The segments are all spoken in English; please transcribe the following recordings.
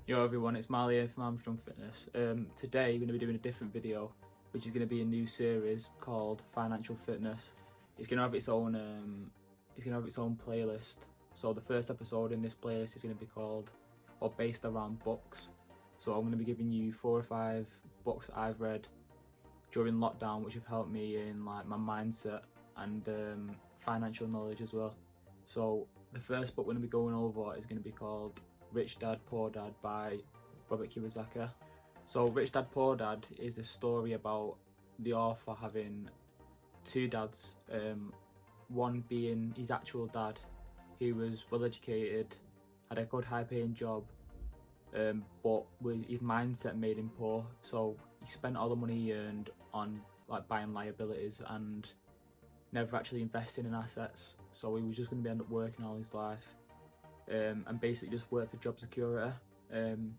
Yo everyone, it's Marley here from Armstrong Fitness. Today we're going to be doing a different video, which is going to be a new series called Financial Fitness. It's going to have its own playlist. So the first episode in this playlist is going to be called, or based around books. So I'm going to be giving you 4 or 5 books that I've read during lockdown, which have helped me in like my mindset and financial knowledge as well. So the first book we're going to be going over is going to be called Rich Dad, Poor Dad by Robert Kiyosaki. So Rich Dad, Poor Dad is a story about the author having 2 dads, one being his actual dad, who was well educated, had a good high paying job, but with his mindset made him poor. So he spent all the money he earned on like buying liabilities and never actually investing in assets. So he was just going to end up working all his life. And basically just worked for job security. And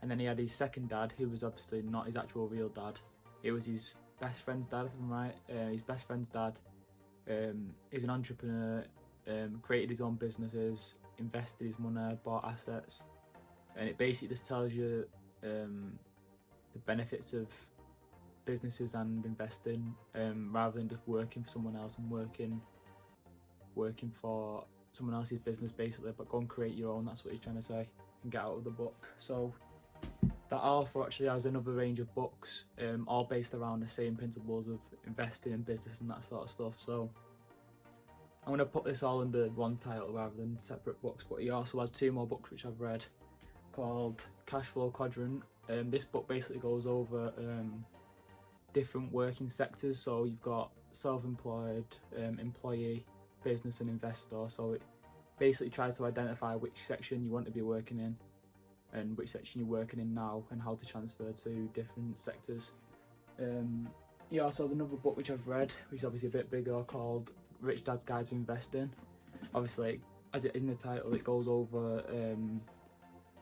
then he had his second dad, who was obviously not his actual real dad. It was his best friend's dad, if I'm right. His best friend's dad is an entrepreneur, created his own businesses, invested his money, bought assets. And it basically just tells you the benefits of businesses and investing, rather than just working for someone else and working for someone else's business basically, but go and create your own. That's what he's trying to say and get out of the book. So that author actually has another range of books, all based around the same principles of investing in business and that sort of stuff. So I'm going to put this all under one title rather than separate books, but he also has 2 more books which I've read called Cash Flow Quadrant. This book basically goes over different working sectors. So you've got self-employed, employee, business and investor. So it basically tries to identify which section you want to be working in and which section you're working in now and how to transfer to different sectors. He also has another book which I've read, which is obviously a bit bigger, called Rich Dad's Guide to Investing. Obviously, as it in the title, it goes over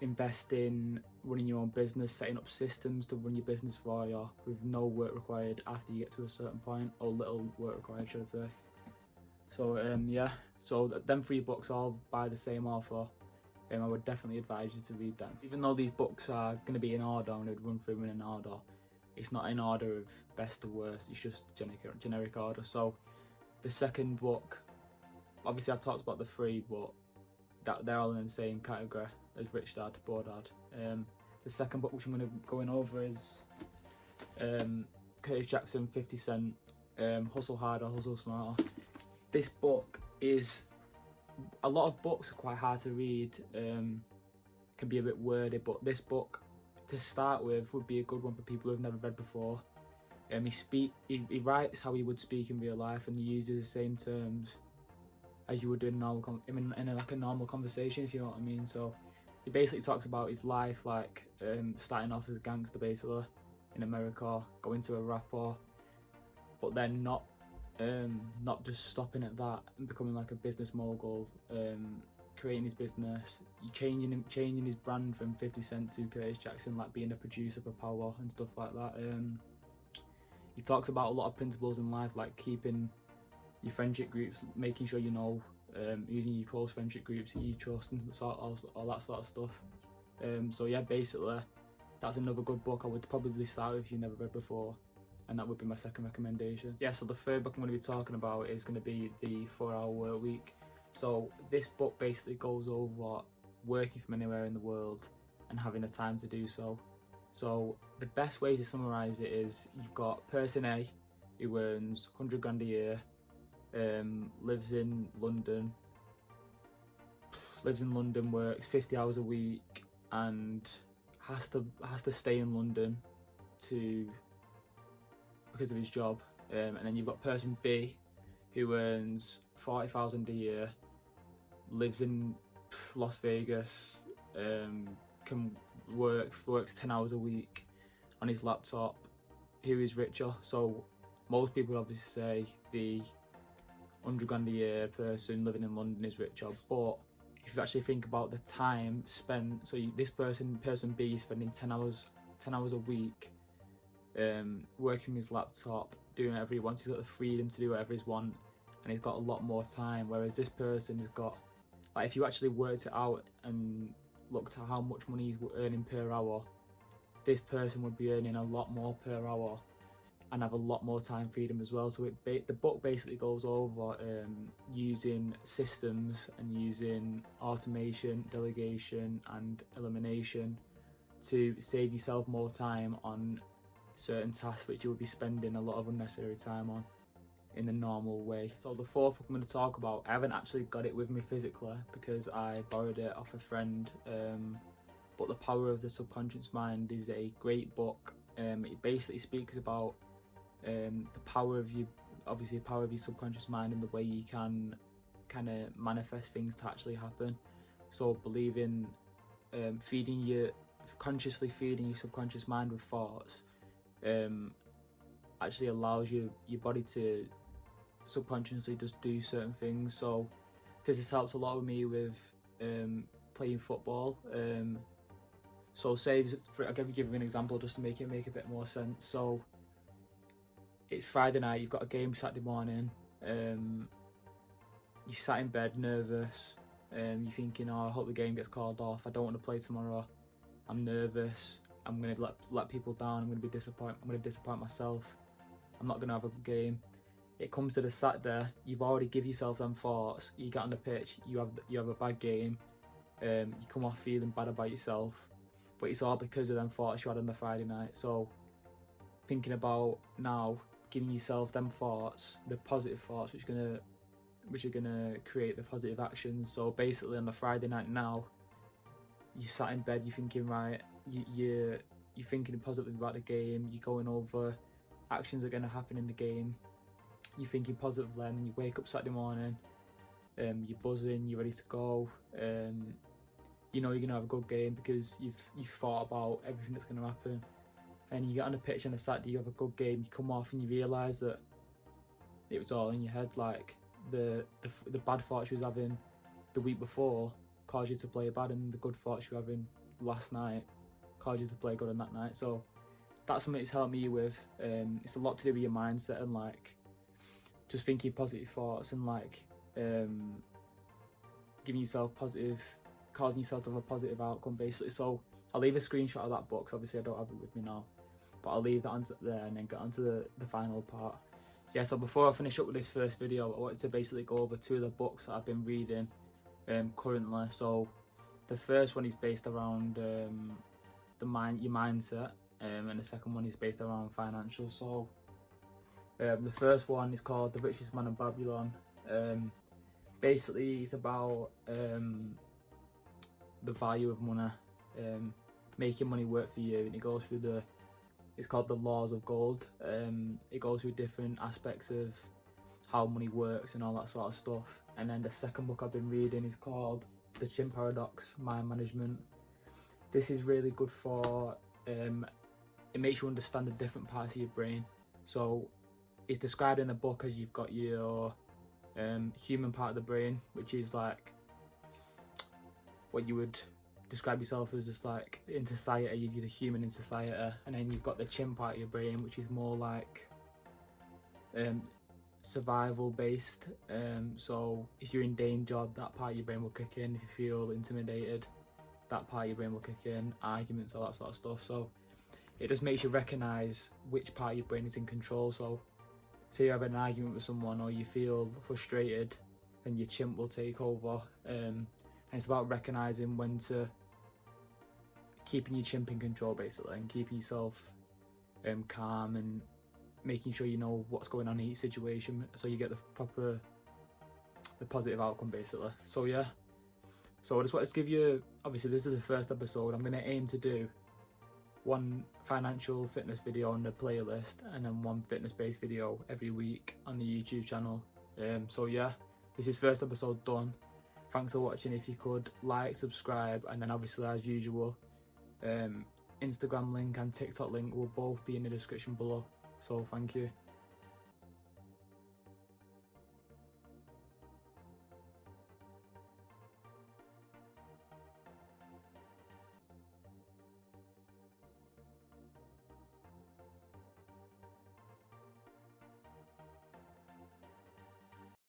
investing, running your own business, setting up systems to run your business for you with no work required after you get to a certain point, or little work required, should I say. So yeah, so them 3 books all by the same author. I would definitely advise you to read them. Even though these books are going to be in order and would run through in an order, it's not in order of best to worst, it's just generic order. So the second book, obviously I've talked about the 3, but they're all in the same category as Rich Dad, Poor Dad. The second book which I'm going to be going over is Curtis Jackson, 50 Cent, Hustle Harder, Hustle Smarter. This book is, a lot of books are quite hard to read, can be a bit wordy, but this book to start with would be a good one for people who've never read before. He writes how he would speak in real life, and he uses the same terms as you would do in a normal conversation, if you know what I mean. So he basically talks about his life, like starting off as a gangster basically in America, going to a rapper, but then not just stopping at that and becoming like a business mogul, creating his business, changing his brand from 50 Cent to Curtis Jackson, like being a producer for Power and stuff like that. He talks about a lot of principles in life, like keeping your friendship groups, making sure you know, using your close friendship groups who you trust and all that sort of stuff. So yeah, basically that's another good book I would probably start with if you've never read before. And that would be my second recommendation. Yeah, so the third book I'm going to be talking about is going to be the 4-Hour Work Week. So this book basically goes over working from anywhere in the world and having the time to do so. So the best way to summarise it is, you've got person A, who earns 100 grand a year, lives in London, works 50 hours a week and has to stay in London because of his job. And then you've got person B, who earns 40,000 a year, lives in Las Vegas, works 10 hours a week on his laptop, who is richer. So most people obviously say the 100 grand a year person living in London is richer, but if you actually think about the time spent, so this person B is spending 10 hours a week working his laptop, doing whatever he wants. He's got the freedom to do whatever he wants, and he's got a lot more time, whereas this person has got, like, if you actually worked it out and looked at how much money he's earning per hour, this person would be earning a lot more per hour and have a lot more time freedom as well. So the book basically goes over using systems and using automation, delegation and elimination to save yourself more time on certain tasks which you would be spending a lot of unnecessary time on in the normal way. So the fourth book I'm going to talk about, I haven't actually got it with me physically because I borrowed it off a friend, but The Power of the Subconscious Mind is a great book. It basically speaks about the power of you, obviously the power of your subconscious mind and the way you can kind of manifest things to actually happen. So believing, consciously feeding your subconscious mind with thoughts actually allows your body to subconsciously just do certain things. So this has helped a lot with me with playing football. So say, I'll give you an example just to make it make a bit more sense. So it's Friday night, you've got a game Saturday morning, you sat in bed nervous, you're thinking, oh, I hope the game gets called off, I don't want to play tomorrow, I'm nervous, I'm going to let people down, I'm going to disappoint myself, I'm not going to have a good game. It comes to the Saturday, you've already give yourself them thoughts, you get on the pitch, you have a bad game, you come off feeling bad about yourself, but it's all because of them thoughts you had on the Friday night. So thinking about now, giving yourself them thoughts, the positive thoughts which are gonna create the positive actions. So basically on the Friday night now, you sat in bed, you're thinking, right, you're thinking positively about the game, you're going over actions that are gonna happen in the game, you're thinking positively, and then you wake up Saturday morning, you're buzzing, you're ready to go, you know you're gonna have a good game because you've thought about everything that's gonna happen. And you get on the pitch on a Saturday, you have a good game, you come off and you realise that it was all in your head. Like the bad thoughts you was having the week before caused you to play bad, and the good thoughts you were having last night caused you to play good on that night. So that's something it's helped me with. It's a lot to do with your mindset and like just thinking positive thoughts and like giving yourself causing yourself to have a positive outcome basically. So I'll leave a screenshot of that book, so obviously I don't have it with me now, but I'll leave that onto there and then get onto the final part. Yeah, so before I finish up with this first video, I wanted to basically go over two of the books that I've been reading currently. So the first one is based around your mindset, and the second one is based around financial. So the first one is called The Richest Man in Babylon. Basically it's about the value of money, making money work for you, and it goes through it's called the laws of gold. It goes through different aspects of how money works and all that sort of stuff. And then the second book I've been reading is called The Chimp Paradox, Mind Management. This is really good for, it makes you understand the different parts of your brain. So it's described in the book as you've got your human part of the brain, which is like what you would describe yourself as, just like in society, you're the human in society, and then you've got the chimp part of your brain, which is more like survival based. So if you're in danger, that part of your brain will kick in. If you feel intimidated, that part of your brain will kick in. Arguments, all that sort of stuff. So it just makes you recognise which part of your brain is in control. So say you have an argument with someone or you feel frustrated, then your chimp will take over. And it's about recognising when to keeping your chimp in control basically, and keeping yourself calm and making sure you know what's going on in each situation so you get the positive outcome basically. So yeah, so I just wanted to give you, obviously this is the first episode, I'm going to aim to do one financial fitness video on the playlist and then one fitness based video every week on the YouTube channel. So yeah, this is first episode done. Thanks for watching. If you could like, subscribe, and then obviously as usual, Instagram link and TikTok link will both be in the description below. So thank you.